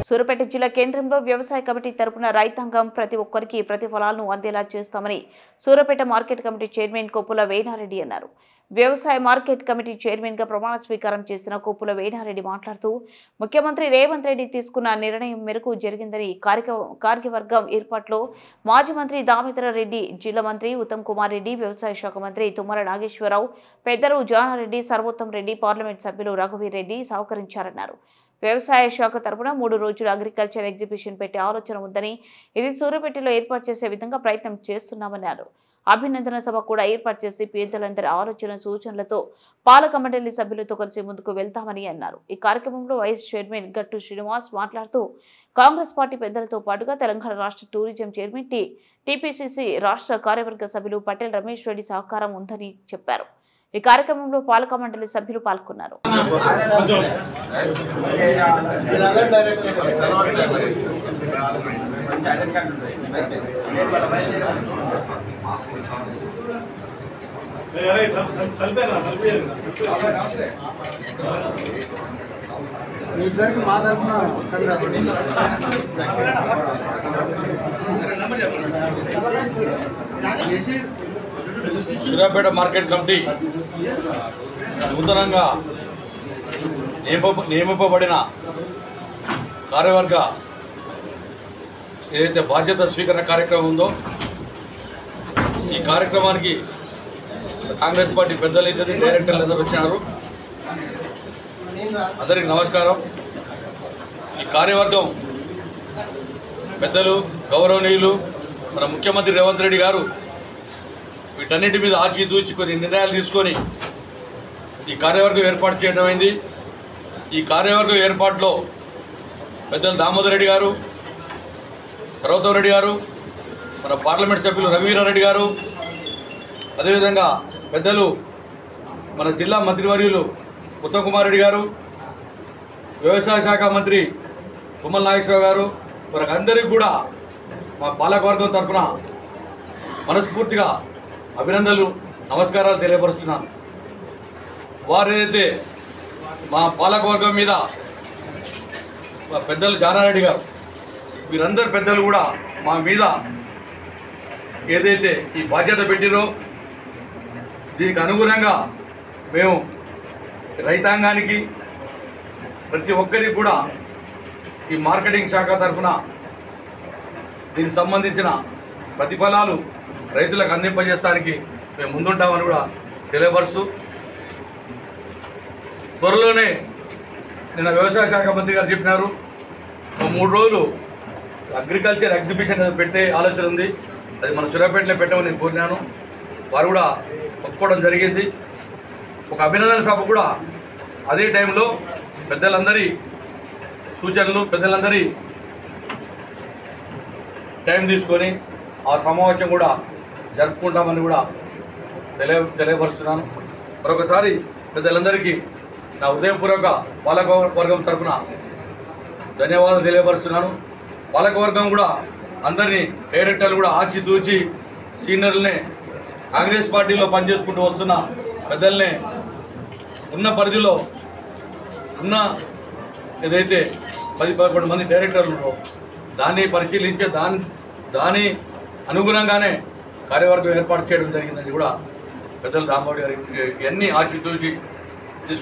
సూర్యాపేట జిల్లా కేంద్రంలో వ్యవసాయ కమిటీ తరపున రైతాంగం ప్రతి ఒక్కరికి ప్రతిఫలాలను అందేలా చేస్తామని Suryapet market committee chairman Koppula Venareddy అన్నారు. వ్యవసాయ మార్కెట్ కమిటీ చైర్మన్ గా ప్రమాణ స్వీకారం చేసిన కొప్పుల వేణారెడ్డి మాట్లాడుతూ ముఖ్యమంత్రి రేవంత్ రెడ్డి తీసుకున్న నిర్ణయం మేరకు జరిగిందని కార్యవర్గం ఏర్పాట్లో మాజీ మంత్రి దామోదర్ రెడ్డి, జిల్లా మంత్రి ఉత్తమ్ కుమార్ రెడ్డి, వ్యవసాయ శాఖ మంత్రి తుమ్మల నాగేశ్వరరావు, పెద్దలు జానారెడ్డి, సర్వోత్తమ్ రెడ్డి, పార్లమెంట్ సభ్యులు రఘువీర్ రెడ్డి సహకరించారన్నారు. వ్యవసాయ శాఖ తరపున 3 రోజుల అగ్రికల్చర్ ఎగ్జిబిషన్ పెట్టే ఆలోచన ఉందని, ఇది సూర్యాపేటలో ఏర్పాటు చేసే విధంగా ప్రయత్నం చేస్తున్నామన్నారు. అభినందన సభ కూడా ఏర్పాటు చేసి పేదలందరి ఆలోచన సూచనలతో పాలక మండలి సభ్యులతో కలిసి ముందుకు వెళ్తామని అన్నారు. ఈ కార్యక్రమంలో వైస్ చైర్మన్ గట్టు శ్రీనివాస్ మాట్లాడుతూ కాంగ్రెస్ పార్టీ పెద్దలతో పాటుగా తెలంగాణ రాష్ట్ర టూరిజం చైర్మన్ టీపీసీసీ రాష్ట్ర కార్యవర్గ సభ్యులు పటేల్ రమేష్ రెడ్డి సహకారం ఉందని చెప్పారు. ఈ కార్యక్రమంలో పాలక మండలి సభ్యులు పాల్గొన్నారు. సూర్యాపేట మార్కెట్ కమిటీ నూతనంగా నియమింపబడిన కార్యవర్గ ఏదైతే బాధ్యత స్వీకరణ కార్యక్రమం ఉందో ఈ కార్యక్రమానికి కాంగ్రెస్ పార్టీ పెద్దలు అయితే డైరెక్టర్లు అందరూ వచ్చినారు. అందరికీ నమస్కారం. ఈ కార్యవర్గం పెద్దలు గౌరవనీయులు మన ముఖ్యమంత్రి రేవంత్ రెడ్డి గారు వీటన్నిటి మీద ఆచితూచి కొన్ని నిర్ణయాలు తీసుకొని ఈ కార్యవర్గం ఏర్పాటు చేయడం అయింది. ఈ కార్యవర్గం ఏర్పాటులో పెద్దలు దామోదర్ రెడ్డి గారు, సర్వోత్తమ్ రెడ్డి గారు, మన పార్లమెంట్ సభ్యులు రఘువీరారెడ్డి గారు, అదేవిధంగా పెద్దలు మన జిల్లా మంత్రివర్యులు ఉత్తమ్ కుమార్ రెడ్డి గారు, వ్యవసాయ శాఖ మంత్రి తుమ్మల నాగేశ్వరరావు గారు, వారందరికీ కూడా మా పాలకవర్గం తరఫున మనస్ఫూర్తిగా అభినందనలు, నమస్కారాలు తెలియపరుస్తున్నాను. వారు ఏదైతే మా పాలకవర్గం మీద పెద్దలు జానారెడ్డి గారు, వీరందరు పెద్దలు కూడా మా మీద ఏదైతే ఈ బాధ్యత పెట్టిరో దీనికి అనుగుణంగా మేము రైతాంగానికి ప్రతి ఒక్కరికి కూడా ఈ మార్కెటింగ్ శాఖ తరఫున దీనికి సంబంధించిన ప్రతిఫలాలు రైతులకు అందింపజేయడానికి మేము ముందుంటామని కూడా తెలియపరుస్తూ, త్వరలోనే నిన్న వ్యవసాయ శాఖ మంత్రి గారు చెప్పినారు 3 రోజులు అగ్రికల్చర్ ఎగ్జిబిషన్ పెట్టే ఆలోచన ఉంది. అది మన సూర్యాపేటలో పెట్టమని నేను కోరినాను. వారు కూడా ఒప్పుకోవడం జరిగింది. ఒక అభినందన సభ కూడా అదే టైంలో పెద్దలందరి సూచనలు, పెద్దలందరి టైం తీసుకొని ఆ సమావేశం కూడా జరుపుకుంటామని కూడా తెలియపరుస్తున్నాను. మరొకసారి పెద్దలందరికీ నా హృదయపూర్వక పాలకవర్గం తరఫున ధన్యవాదాలు తెలియపరుస్తున్నాను. పాలకవర్గం కూడా అందరినీ డైరెక్టర్లు కూడా ఆచితూచి సీనియర్లనే కాంగ్రెస్ పార్టీలో పనిచేసుకుంటూ వస్తున్న పెద్దలనే ఉన్న పరిధిలో ఉన్న ఏదైతే 10-11 మంది డైరెక్టర్లు దాన్ని పరిశీలించే దాని అనుగుణంగానే కార్యవర్గం ఏర్పాటు చేయడం జరిగిందని కూడా పెద్దలు దామోదర్ గారికి ఇవన్నీ ఆచితూచి